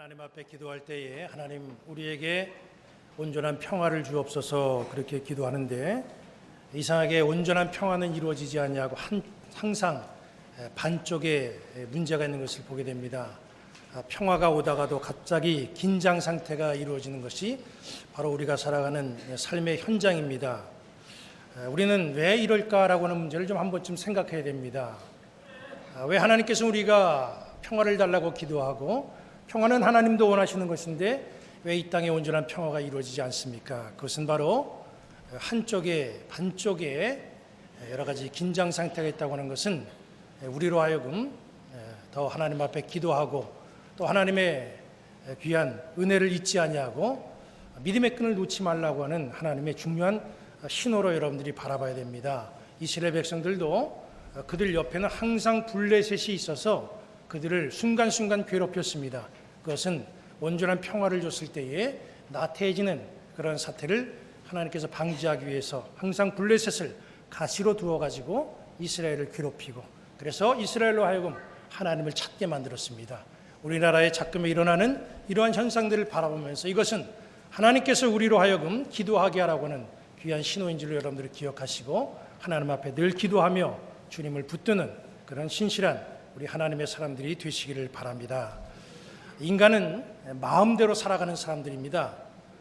하나님 앞에 기도할 때에 하나님 우리에게 온전한 평화를 주옵소서 그렇게 기도하는데 이상하게 온전한 평화는 이루어지지 않냐고 항상 반쪽에 문제가 있는 것을 보게 됩니다. 평화가 오다가도 갑자기 긴장 상태가 이루어지는 것이 바로 우리가 살아가는 삶의 현장입니다. 우리는 왜 이럴까라고 하는 문제를 좀 한 번쯤 생각해야 됩니다. 왜 하나님께서 우리가 평화를 달라고 기도하고 평화는 하나님도 원하시는 것인데 왜 이 땅에 온전한 평화가 이루어지지 않습니까? 그것은 바로 반쪽에 여러 가지 긴장 상태가 있다고 하는 것은 우리로 하여금 더 하나님 앞에 기도하고 또 하나님의 귀한 은혜를 잊지 아니하고 믿음의 끈을 놓지 말라고 하는 하나님의 중요한 신호로 여러분들이 바라봐야 됩니다. 이스라엘 백성들도 그들 옆에는 항상 블레셋이 있어서 그들을 순간순간 괴롭혔습니다. 그것은 온전한 평화를 줬을 때에 나태해지는 그런 사태를 하나님께서 방지하기 위해서 항상 블레셋을 가시로 두어가지고 이스라엘을 괴롭히고 그래서 이스라엘로 하여금 하나님을 찾게 만들었습니다. 우리나라에 가끔 일어나는 이러한 현상들을 바라보면서 이것은 하나님께서 우리로 하여금 기도하게 하라고 하는 귀한 신호인 줄로 여러분들이 기억하시고 하나님 앞에 늘 기도하며 주님을 붙드는 그런 신실한 우리 하나님의 사람들이 되시기를 바랍니다. 인간은 마음대로 살아가는 사람들입니다.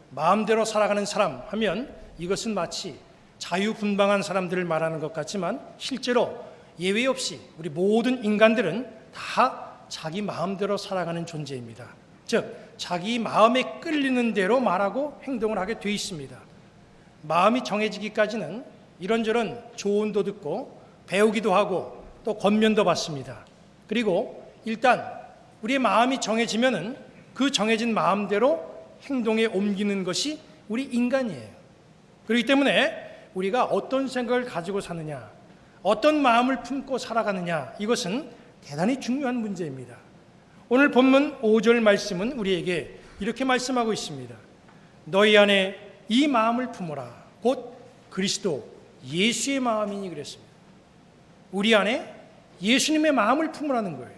마음대로 살아가는 사람 하면 이것은 마치 자유분방한 사람들을 말하는 것 같지만 실제로 예외 없이 우리 모든 인간들은 다 자기 마음대로 살아가는 존재입니다. 즉 자기 마음에 끌리는 대로 말하고 행동을 하게 돼 있습니다. 마음이 정해지기까지는 이런저런 조언도 듣고 배우기도 하고 또 권면도 받습니다. 그리고 일단 우리의 마음이 정해지면은 그 정해진 마음대로 행동에 옮기는 것이 우리 인간이에요. 그렇기 때문에 우리가 어떤 생각을 가지고 사느냐, 어떤 마음을 품고 살아가느냐 이것은 대단히 중요한 문제입니다. 오늘 본문 5절 말씀은 우리에게 이렇게 말씀하고 있습니다. 너희 안에 이 마음을 품어라. 곧 그리스도 예수의 마음이니 그랬습니다. 우리 안에 예수님의 마음을 품으라는 거예요.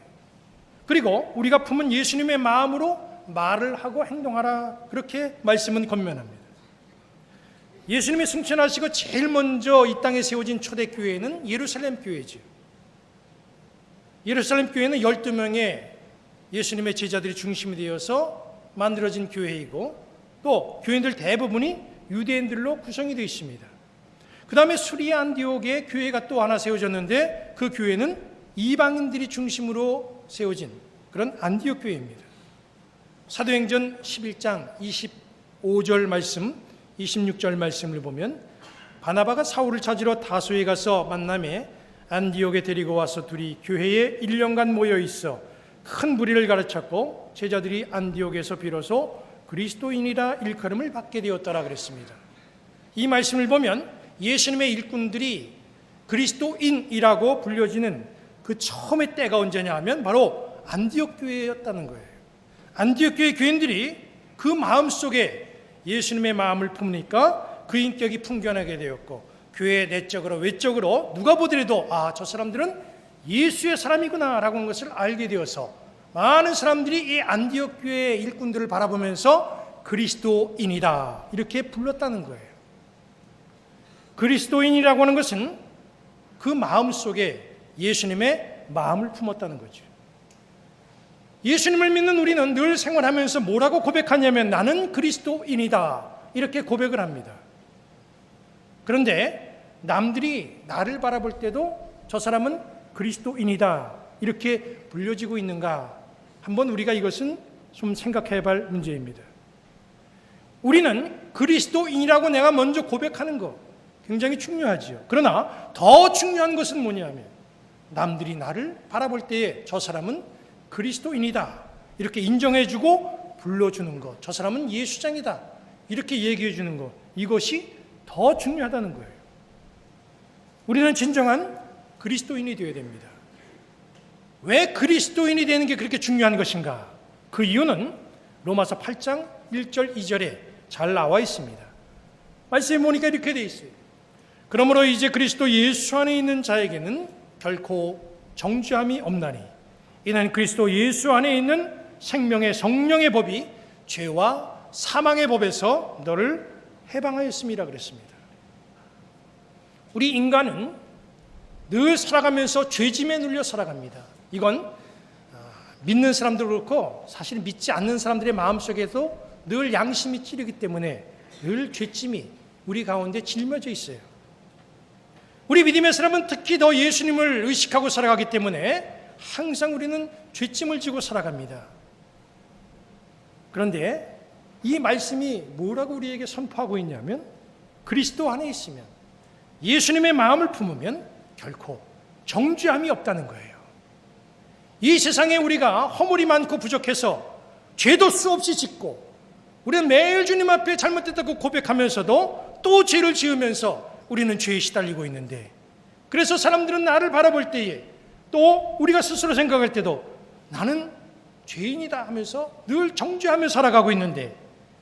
그리고 우리가 품은 예수님의 마음으로 말을 하고 행동하라 그렇게 말씀은 권면합니다. 예수님이 승천하시고 제일 먼저 이 땅에 세워진 초대교회는 예루살렘 교회죠. 예루살렘 교회는 12명의 예수님의 제자들이 중심이 되어서 만들어진 교회이고 또 교인들 대부분이 유대인들로 구성이 되어 있습니다. 그 다음에 수리아 안디옥에 교회가 또 하나 세워졌는데 그 교회는 이방인들이 중심으로 세워진 그런 안디옥 교회입니다. 사도행전 11장 25절 말씀 26절 말씀을 보면 바나바가 사울을 찾으러 다소에 가서 만남에 안디옥에 데리고 와서 둘이 교회에 1년간 모여 있어 큰 무리를 가르쳤고 제자들이 안디옥에서 비로소 그리스도인이라 일컬음을 받게 되었더라 그랬습니다. 이 말씀을 보면 예수님의 일꾼들이 그리스도인이라고 불려지는 그 처음의 때가 언제냐 하면 바로 안디옥 교회였다는 거예요. 안디옥 교회 교인들이 그 마음속에 예수님의 마음을 품으니까 그 인격이 풍겨나게 되었고 교회 내적으로 외적으로 누가 보더라도 저 사람들은 예수의 사람이구나 라고 하는 것을 알게 되어서 많은 사람들이 이 안디옥 교회의 일꾼들을 바라보면서 그리스도인이다 이렇게 불렀다는 거예요. 그리스도인이라고 하는 것은 그 마음속에 예수님의 마음을 품었다는 거죠. 예수님을 믿는 우리는 늘 생활하면서 뭐라고 고백하냐면 나는 그리스도인이다 이렇게 고백을 합니다. 그런데 남들이 나를 바라볼 때도 저 사람은 그리스도인이다 이렇게 불려지고 있는가 한번 우리가 이것은 좀 생각해 볼 문제입니다. 우리는 그리스도인이라고 내가 먼저 고백하는 것 굉장히 중요하지요. 그러나 더 중요한 것은 뭐냐면 남들이 나를 바라볼 때에 저 사람은 그리스도인이다 이렇게 인정해주고 불러주는 것, 저 사람은 예수장이다 이렇게 얘기해주는 것 이것이 더 중요하다는 거예요. 우리는 진정한 그리스도인이 되어야 됩니다. 왜 그리스도인이 되는 게 그렇게 중요한 것인가? 그 이유는 로마서 8장 1절 2절에 잘 나와 있습니다. 말씀해 보니까 이렇게 돼 있어요. 그러므로 이제 그리스도 예수 안에 있는 자에게는 결코 정죄함이 없나니 이는 그리스도 예수 안에 있는 생명의 성령의 법이 죄와 사망의 법에서 너를 해방하였음이라 그랬습니다. 우리 인간은 늘 살아가면서 죄짐에 눌려 살아갑니다. 이건 믿는 사람도 그렇고 사실 믿지 않는 사람들의 마음속에도 늘 양심이 찌르기 때문에 늘 죄짐이 우리 가운데 짊어져 있어요. 우리 믿음의 사람은 특히 더 예수님을 의식하고 살아가기 때문에 항상 우리는 죄짐을 지고 살아갑니다. 그런데 이 말씀이 뭐라고 우리에게 선포하고 있냐면 그리스도 안에 있으면 예수님의 마음을 품으면 결코 정죄함이 없다는 거예요. 이 세상에 우리가 허물이 많고 부족해서 죄도 수없이 짓고 우리는 매일 주님 앞에 잘못됐다고 고백하면서도 또 죄를 지으면서 우리는 죄에 시달리고 있는데, 그래서 사람들은 나를 바라볼 때에 또 우리가 스스로 생각할 때도 나는 죄인이다 하면서 늘 정죄하며 살아가고 있는데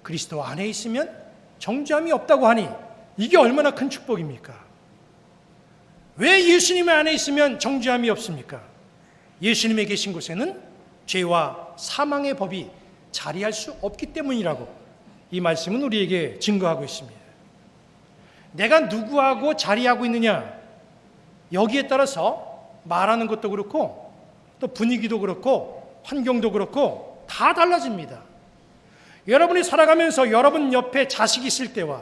그리스도 안에 있으면 정죄함이 없다고 하니 이게 얼마나 큰 축복입니까? 왜 예수님 안에 있으면 정죄함이 없습니까? 예수님에 계신 곳에는 죄와 사망의 법이 자리할 수 없기 때문이라고 이 말씀은 우리에게 증거하고 있습니다. 내가 누구하고 자리하고 있느냐, 여기에 따라서 말하는 것도 그렇고 또 분위기도 그렇고 환경도 그렇고 다 달라집니다. 여러분이 살아가면서 여러분 옆에 자식이 있을 때와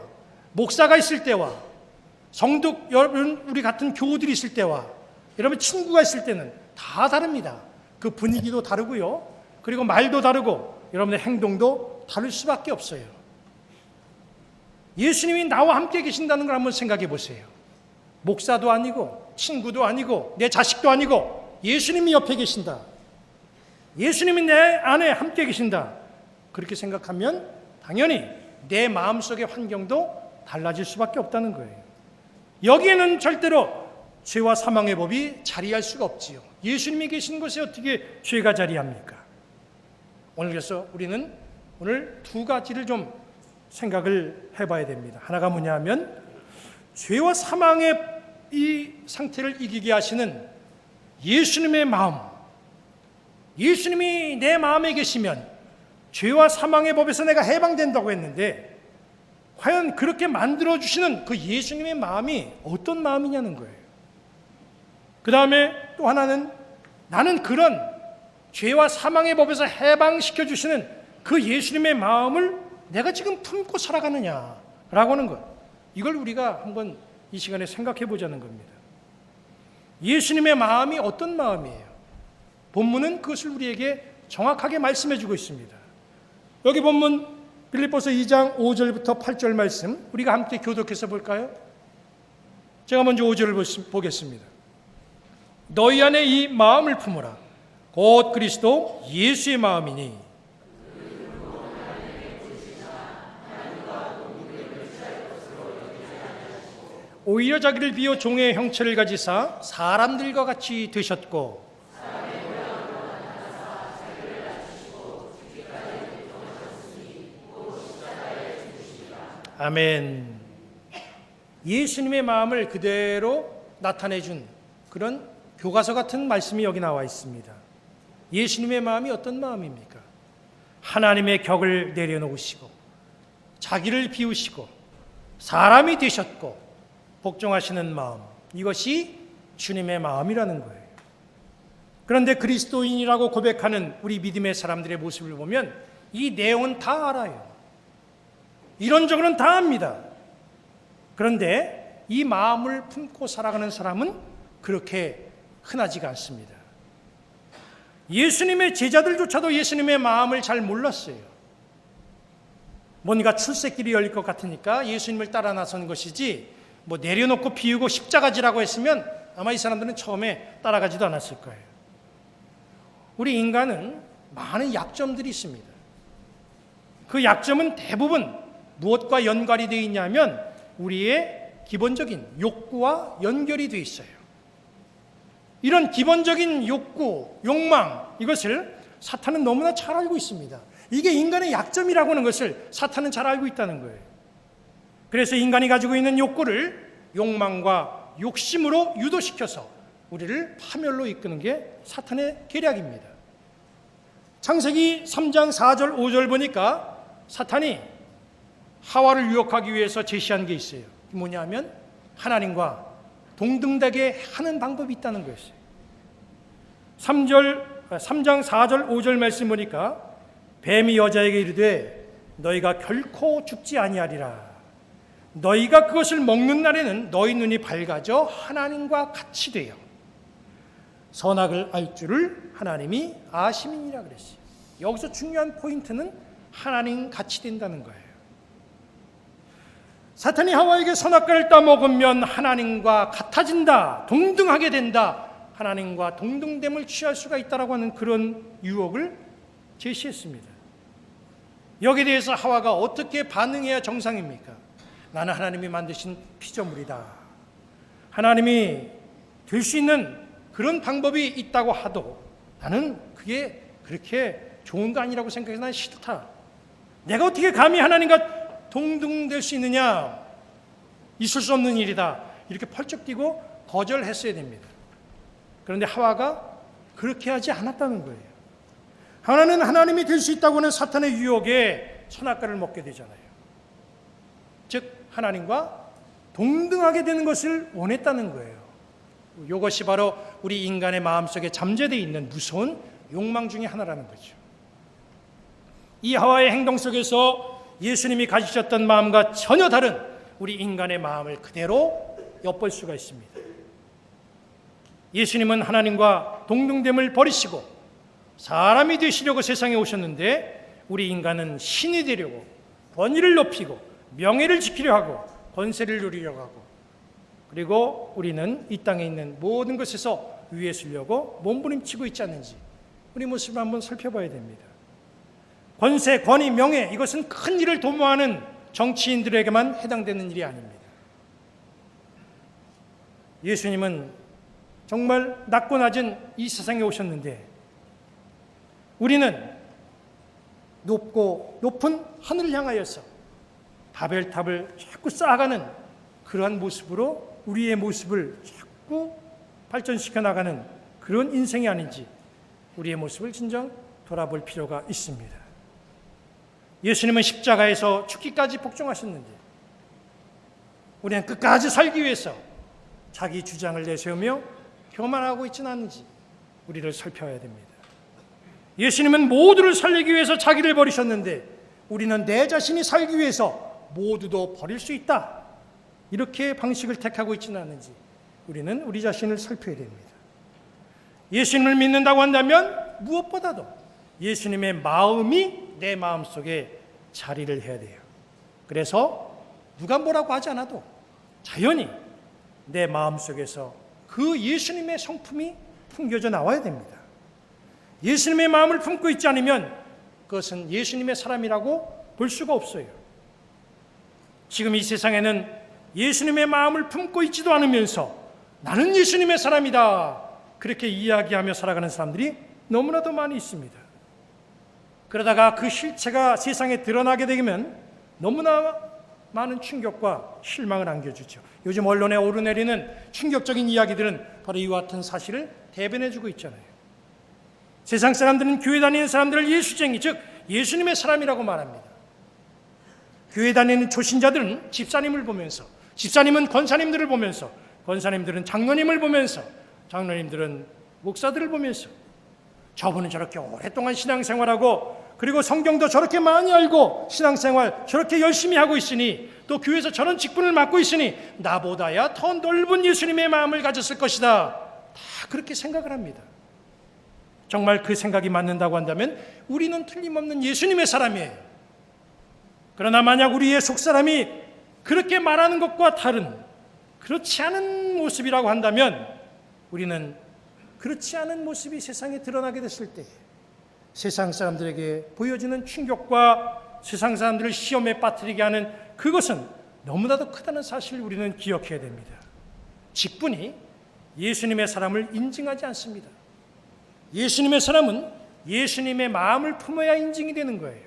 목사가 있을 때와 성도 여러분 우리 같은 교우들이 있을 때와 여러분 친구가 있을 때는 다 다릅니다. 그 분위기도 다르고요, 그리고 말도 다르고 여러분의 행동도 다를 수밖에 없어요. 예수님이 나와 함께 계신다는 걸 한번 생각해 보세요. 목사도 아니고 친구도 아니고 내 자식도 아니고 예수님이 옆에 계신다, 예수님이 내 안에 함께 계신다, 그렇게 생각하면 당연히 내 마음속의 환경도 달라질 수밖에 없다는 거예요. 여기에는 절대로 죄와 사망의 법이 자리할 수가 없지요. 예수님이 계신 곳에 어떻게 죄가 자리합니까? 오늘 그래서 우리는 오늘 두 가지를 좀 생각을 해봐야 됩니다. 하나가 뭐냐 하면 죄와 사망의 이 상태를 이기게 하시는 예수님의 마음, 예수님이 내 마음에 계시면 죄와 사망의 법에서 내가 해방된다고 했는데 과연 그렇게 만들어주시는 그 예수님의 마음이 어떤 마음이냐는 거예요. 그 다음에 또 하나는 나는 그런 죄와 사망의 법에서 해방시켜 주시는 그 예수님의 마음을 내가 지금 품고 살아가느냐라고 하는 것, 이걸 우리가 한번 이 시간에 생각해 보자는 겁니다. 예수님의 마음이 어떤 마음이에요? 본문은 그것을 우리에게 정확하게 말씀해 주고 있습니다. 여기 본문 빌립보서 2장 5절부터 8절 말씀 우리가 함께 교독해서 볼까요? 제가 먼저 5절을 보겠습니다. 너희 안에 이 마음을 품으라. 곧 그리스도 예수의 마음이니 오히려 자기를 비워 종의 형체를 가지사 사람들과 같이 되셨고 아멘. 예수님의 마음을 그대로 나타내준 그런 교과서 같은 말씀이 여기 나와 있습니다. 예수님의 마음이 어떤 마음입니까? 하나님의 격을 내려놓으시고 자기를 비우시고 사람이 되셨고 복종하시는 마음, 이것이 주님의 마음이라는 거예요. 그런데 그리스도인이라고 고백하는 우리 믿음의 사람들의 모습을 보면 이 내용은 다 알아요. 이론적으로는 다 압니다. 그런데 이 마음을 품고 살아가는 사람은 그렇게 흔하지가 않습니다. 예수님의 제자들조차도 예수님의 마음을 잘 몰랐어요. 뭔가 출세길이 열릴 것 같으니까 예수님을 따라 나선 것이지 뭐 내려놓고 비우고 십자가지라고 했으면 아마 이 사람들은 처음에 따라가지도 않았을 거예요. 우리 인간은 많은 약점들이 있습니다. 그 약점은 대부분 무엇과 연관이 되어 있냐면 우리의 기본적인 욕구와 연결이 되어 있어요. 이런 기본적인 욕구, 욕망, 이것을 사탄은 너무나 잘 알고 있습니다. 이게 인간의 약점이라고 하는 것을 사탄은 잘 알고 있다는 거예요. 그래서 인간이 가지고 있는 욕구를 욕망과 욕심으로 유도시켜서 우리를 파멸로 이끄는 게 사탄의 계략입니다. 창세기 3장 4절 5절 보니까 사탄이 하와를 유혹하기 위해서 제시한 게 있어요. 뭐냐면 하나님과 동등되게 하는 방법이 있다는 거였어요. 3장 4절 5절 말씀 보니까 뱀이 여자에게 이르되 너희가 결코 죽지 아니하리라. 너희가 그것을 먹는 날에는 너희 눈이 밝아져 하나님과 같이 되어 선악을 알 줄을 하나님이 아심이니라 그랬어요. 여기서 중요한 포인트는 하나님 같이 된다는 거예요. 사탄이 하와에게 선악과를 따먹으면 하나님과 같아진다, 동등하게 된다, 하나님과 동등됨을 취할 수가 있다라고 하는 그런 유혹을 제시했습니다. 여기에 대해서 하와가 어떻게 반응해야 정상입니까? 나는 하나님이 만드신 피조물이다. 하나님이 될 수 있는 그런 방법이 있다고 하도 나는 그게 그렇게 좋은 거 아니라고 생각해서 난 싫다. 내가 어떻게 감히 하나님과 동등될 수 있느냐? 있을 수 없는 일이다. 이렇게 펄쩍 뛰고 거절했어야 됩니다. 그런데 하와가 그렇게 하지 않았다는 거예요. 하나는 하나님이 될 수 있다고 하는 사탄의 유혹에 선악과를 먹게 되잖아요. 즉 하나님과 동등하게 되는 것을 원했다는 거예요. 이것이 바로 우리 인간의 마음속에 잠재되어 있는 무서운 욕망 중에 하나라는 거죠. 이 하와의 행동 속에서 예수님이 가지셨던 마음과 전혀 다른 우리 인간의 마음을 그대로 엿볼 수가 있습니다. 예수님은 하나님과 동등됨을 버리시고 사람이 되시려고 세상에 오셨는데 우리 인간은 신이 되려고 권위를 높이고 명예를 지키려 하고 권세를 누리려고 하고 그리고 우리는 이 땅에 있는 모든 것에서 위에 서려고 몸부림치고 있지 않는지 우리 모습을 한번 살펴봐야 됩니다. 권세, 권위, 명예 이것은 큰 일을 도모하는 정치인들에게만 해당되는 일이 아닙니다. 예수님은 정말 낮고 낮은 이 세상에 오셨는데 우리는 높은 하늘을 향하여서 바벨탑을 자꾸 쌓아가는 그러한 모습으로 우리의 모습을 자꾸 발전시켜 나가는 그런 인생이 아닌지 우리의 모습을 진정 돌아볼 필요가 있습니다. 예수님은 십자가에서 죽기까지 복종하셨는데 우리는 끝까지 살기 위해서 자기 주장을 내세우며 교만하고 있지는 않은지 우리를 살펴야 됩니다. 예수님은 모두를 살리기 위해서 자기를 버리셨는데 우리는 내 자신이 살기 위해서 모두도 버릴 수 있다. 이렇게 방식을 택하고 있지는 않은지 우리는 우리 자신을 살펴야 됩니다. 예수님을 믿는다고 한다면 무엇보다도 예수님의 마음이 내 마음속에 자리를 해야 돼요. 그래서 누가 뭐라고 하지 않아도 자연히 내 마음속에서 그 예수님의 성품이 풍겨져 나와야 됩니다. 예수님의 마음을 품고 있지 않으면 그것은 예수님의 사람이라고 볼 수가 없어요. 지금 이 세상에는 예수님의 마음을 품고 있지도 않으면서 나는 예수님의 사람이다 그렇게 이야기하며 살아가는 사람들이 너무나도 많이 있습니다. 그러다가 그 실체가 세상에 드러나게 되면 너무나 많은 충격과 실망을 안겨주죠. 요즘 언론에 오르내리는 충격적인 이야기들은 바로 이와 같은 사실을 대변해주고 있잖아요. 세상 사람들은 교회 다니는 사람들을 예수쟁이, 즉 예수님의 사람이라고 말합니다. 교회 다니는 초신자들은 집사님을 보면서, 집사님은 권사님들을 보면서, 권사님들은 장로님을 보면서, 장로님들은 목사들을 보면서 저분은 저렇게 오랫동안 신앙생활하고 그리고 성경도 저렇게 많이 알고 신앙생활 저렇게 열심히 하고 있으니 또 교회에서 저런 직분을 맡고 있으니 나보다야 더 넓은 예수님의 마음을 가졌을 것이다. 다 그렇게 생각을 합니다. 정말 그 생각이 맞는다고 한다면 우리는 틀림없는 예수님의 사람이에요. 그러나 만약 우리의 속사람이 그렇게 말하는 것과 다른 그렇지 않은 모습이라고 한다면 우리는 그렇지 않은 모습이 세상에 드러나게 됐을 때 세상 사람들에게 보여지는 충격과 세상 사람들을 시험에 빠뜨리게 하는 그것은 너무나도 크다는 사실을 우리는 기억해야 됩니다. 직분이 예수님의 사람을 인증하지 않습니다. 예수님의 사람은 예수님의 마음을 품어야 인증이 되는 거예요.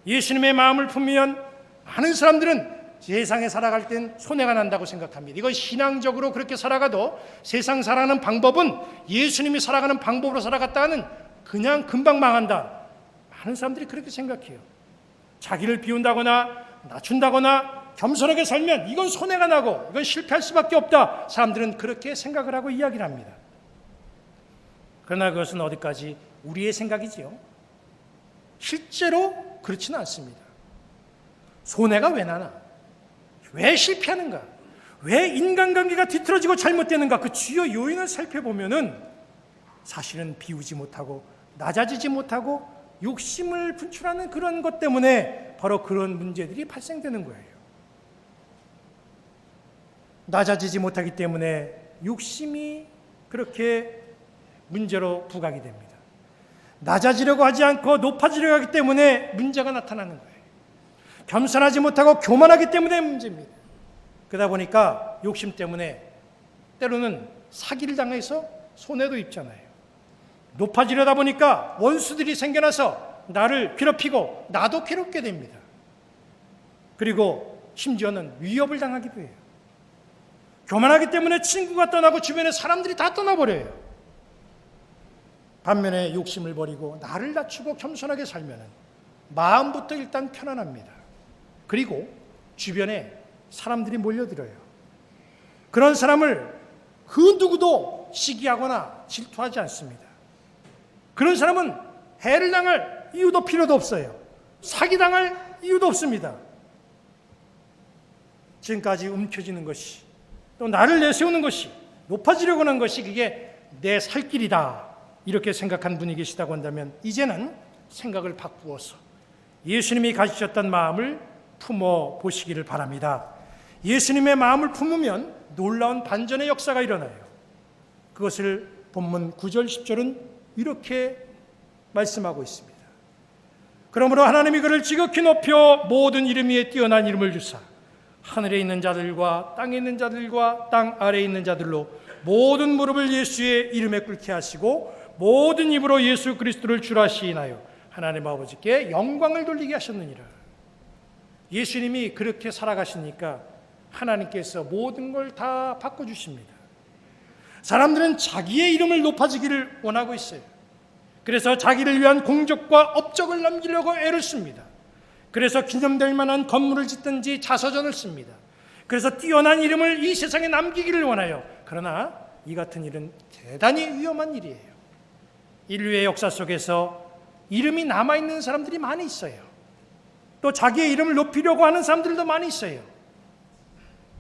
예수님의 마음을 품으면 많은 사람들은 세상에 살아갈 땐 손해가 난다고 생각합니다. 이건 신앙적으로 그렇게 살아가도 세상 살아가는 방법은 예수님이 살아가는 방법으로 살아갔다는 그냥 금방 망한다. 많은 사람들이 그렇게 생각해요. 자기를 비운다거나 낮춘다거나 겸손하게 살면 이건 손해가 나고 이건 실패할 수밖에 없다. 사람들은 그렇게 생각을 하고 이야기를 합니다. 그러나 그것은 어디까지 우리의 생각이지요. 실제로 그렇지는 않습니다. 손해가 왜 나나? 왜 실패하는가? 왜 인간관계가 뒤틀어지고 잘못되는가? 그 주요 요인을 살펴보면은 사실은 비우지 못하고 낮아지지 못하고 욕심을 분출하는 그런 것 때문에 바로 그런 문제들이 발생되는 거예요. 낮아지지 못하기 때문에 욕심이 그렇게 문제로 부각이 됩니다. 낮아지려고 하지 않고 높아지려고 하기 때문에 문제가 나타나는 거예요. 겸손하지 못하고 교만하기 때문에 문제입니다. 그러다 보니까 욕심 때문에 때로는 사기를 당해서 손해도 입잖아요. 높아지려다 보니까 원수들이 생겨나서 나를 괴롭히고 나도 괴롭게 됩니다. 그리고 심지어는 위협을 당하기도 해요. 교만하기 때문에 친구가 떠나고 주변에 사람들이 다 떠나버려요. 반면에 욕심을 버리고 나를 낮추고 겸손하게 살면 마음부터 일단 편안합니다. 그리고 주변에 사람들이 몰려들어요. 그런 사람을 그 누구도 시기하거나 질투하지 않습니다. 그런 사람은 해를 당할 이유도 필요도 없어요. 사기당할 이유도 없습니다. 지금까지 움켜쥐는 것이 또 나를 내세우는 것이 높아지려고 하는 것이 그게 내 살 길이다 이렇게 생각한 분이 계시다고 한다면 이제는 생각을 바꾸어서 예수님이 가지셨던 마음을 품어 보시기를 바랍니다. 예수님의 마음을 품으면 놀라운 반전의 역사가 일어나요. 그것을 본문 9절 10절은 이렇게 말씀하고 있습니다. 그러므로 하나님이 그를 지극히 높여 모든 이름 위에 뛰어난 이름을 주사 하늘에 있는 자들과 땅에 있는 자들과 땅 아래에 있는 자들로 모든 무릎을 예수의 이름에 꿇게 하시고 모든 입으로 예수 그리스도를 주라 시인하여 하나님 아버지께 영광을 돌리게 하셨느니라. 예수님이 그렇게 살아가시니까 하나님께서 모든 걸 다 바꿔주십니다. 사람들은 자기의 이름을 높아지기를 원하고 있어요. 그래서 자기를 위한 공적과 업적을 남기려고 애를 씁니다. 그래서 기념될 만한 건물을 짓든지 자서전을 씁니다. 그래서 뛰어난 이름을 이 세상에 남기기를 원해요. 그러나 이 같은 일은 대단히 위험한 일이에요. 인류의 역사 속에서 이름이 남아있는 사람들이 많이 있어요. 또 자기의 이름을 높이려고 하는 사람들도 많이 있어요.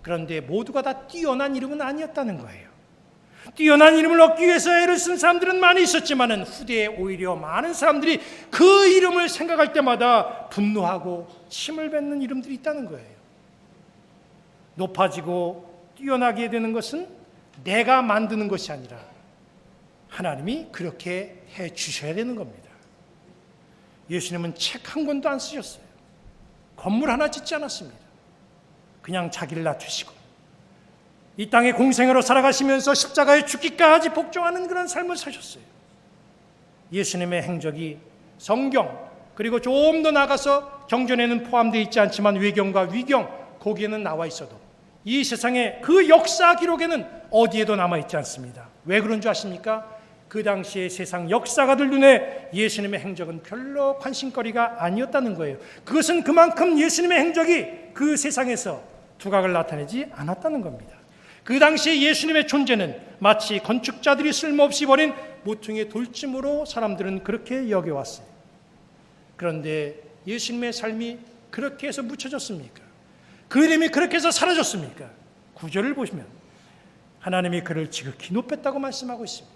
그런데 모두가 다 뛰어난 이름은 아니었다는 거예요. 뛰어난 이름을 얻기 위해서 애를 쓴 사람들은 많이 있었지만 후대에 오히려 많은 사람들이 그 이름을 생각할 때마다 분노하고 침을 뱉는 이름들이 있다는 거예요. 높아지고 뛰어나게 되는 것은 내가 만드는 것이 아니라 하나님이 그렇게 해 주셔야 되는 겁니다. 예수님은 책 한 권도 안 쓰셨어요. 건물 하나 짓지 않았습니다. 그냥 자기를 낮추시고 이 땅의 공생애로 살아가시면서 십자가에 죽기까지 복종하는 그런 삶을 사셨어요. 예수님의 행적이 성경 그리고 좀 더 나가서 경전에는 포함되어 있지 않지만 외경과 위경 거기에는 나와 있어도 이 세상의 그 역사 기록에는 어디에도 남아있지 않습니다. 왜 그런 줄 아십니까? 그 당시의 세상 역사가들 눈에 예수님의 행적은 별로 관심거리가 아니었다는 거예요. 그것은 그만큼 예수님의 행적이 그 세상에서 두각을 나타내지 않았다는 겁니다. 그 당시에 예수님의 존재는 마치 건축자들이 쓸모없이 버린 모퉁이의 돌쯤으로 사람들은 그렇게 여겨왔어요. 그런데 예수님의 삶이 그렇게 해서 묻혀졌습니까? 그 이름이 그렇게 해서 사라졌습니까? 구절을 보시면 하나님이 그를 지극히 높였다고 말씀하고 있습니다.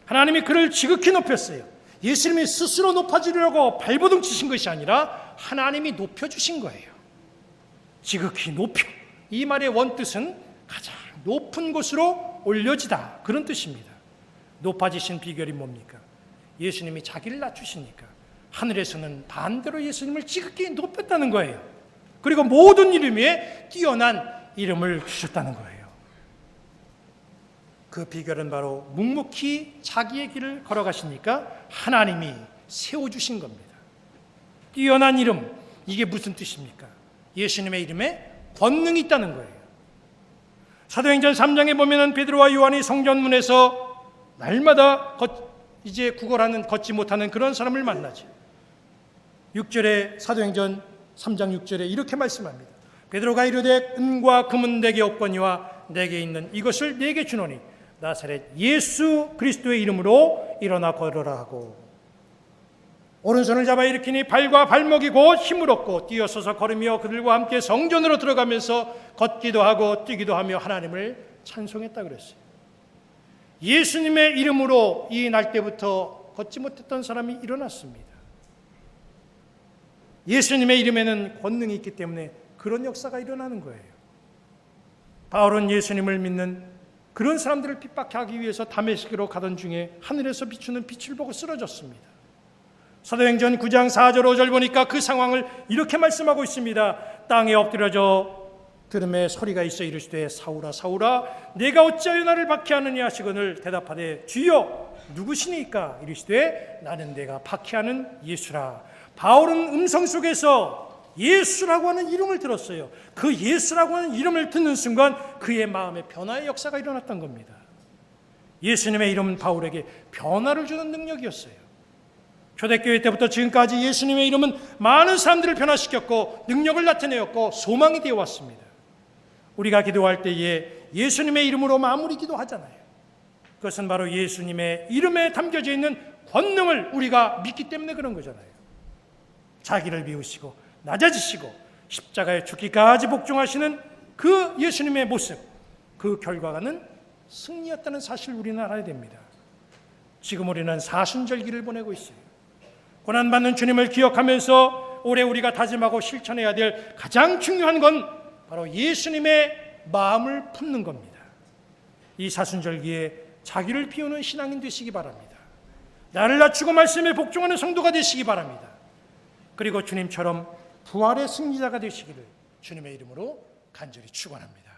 하나님이 그를 지극히 높였어요. 예수님이 스스로 높아지려고 발버둥 치신 것이 아니라 하나님이 높여주신 거예요. 지극히 높여. 이 말의 원뜻은 가장 높은 곳으로 올려지다 그런 뜻입니다. 높아지신 비결이 뭡니까? 예수님이 자기를 낮추시니까 하늘에서는 반대로 예수님을 지극히 높였다는 거예요. 그리고 모든 이름 위에 뛰어난 이름을 주셨다는 거예요. 그 비결은 바로 묵묵히 자기의 길을 걸어가시니까 하나님이 세워주신 겁니다. 뛰어난 이름, 이게 무슨 뜻입니까? 예수님의 이름에 권능이 있다는 거예요. 사도행전 3장에 보면 베드로와 요한이 성전문에서 날마다 이제 구걸하는, 걷지 못하는 그런 사람을 만나죠. 6절에 사도행전 3장 6절에 이렇게 말씀합니다. 베드로가 이르되 은과 금은 내게 없거니와 내게 있는 이것을 내게 주노니 나사렛 예수 그리스도의 이름으로 일어나 걸으라 하고, 오른손을 잡아 일으키니 발과 발목이 곧 힘을 얻고 뛰어서서 걸으며 그들과 함께 성전으로 들어가면서 걷기도 하고 뛰기도 하며 하나님을 찬송했다 그랬어요. 예수님의 이름으로 이 날 때부터 걷지 못했던 사람이 일어났습니다. 예수님의 이름에는 권능이 있기 때문에 그런 역사가 일어나는 거예요. 바울은 예수님을 믿는 그런 사람들을 핍박하기 위해서 다메섹으로 가던 중에 하늘에서 비추는 빛을 보고 쓰러졌습니다. 사도행전 9장 4절 5절 보니까 그 상황을 이렇게 말씀하고 있습니다. 땅에 엎드려져 들음에 소리가 있어 이르시되 사울아 사울아 내가 어찌하여 나를 박해하느냐 하시거늘 대답하되 주여 누구시니까 이르시되 나는 내가 박해하는 예수라. 바울은 음성 속에서 예수라고 하는 이름을 들었어요. 그 예수라고 하는 이름을 듣는 순간 그의 마음에 변화의 역사가 일어났던 겁니다. 예수님의 이름은 바울에게 변화를 주는 능력이었어요. 초대교회 때부터 지금까지 예수님의 이름은 많은 사람들을 변화시켰고 능력을 나타내었고 소망이 되어 왔습니다. 우리가 기도할 때에 예수님의 이름으로 마무리 기도하잖아요. 그것은 바로 예수님의 이름에 담겨져 있는 권능을 우리가 믿기 때문에 그런 거잖아요. 자기를 비우시고 낮아지시고 십자가에 죽기까지 복종하시는 그 예수님의 모습, 그 결과는 승리였다는 사실을 우리는 알아야 됩니다. 지금 우리는 사순절기를 보내고 있어요. 고난받는 주님을 기억하면서 올해 우리가 다짐하고 실천해야 될 가장 중요한 건 바로 예수님의 마음을 품는 겁니다. 이 사순절기에 자기를 비우는 신앙인 되시기 바랍니다. 나를 낮추고 말씀에 복종하는 성도가 되시기 바랍니다. 그리고 주님처럼 부활의 승리자가 되시기를 주님의 이름으로 간절히 축원합니다.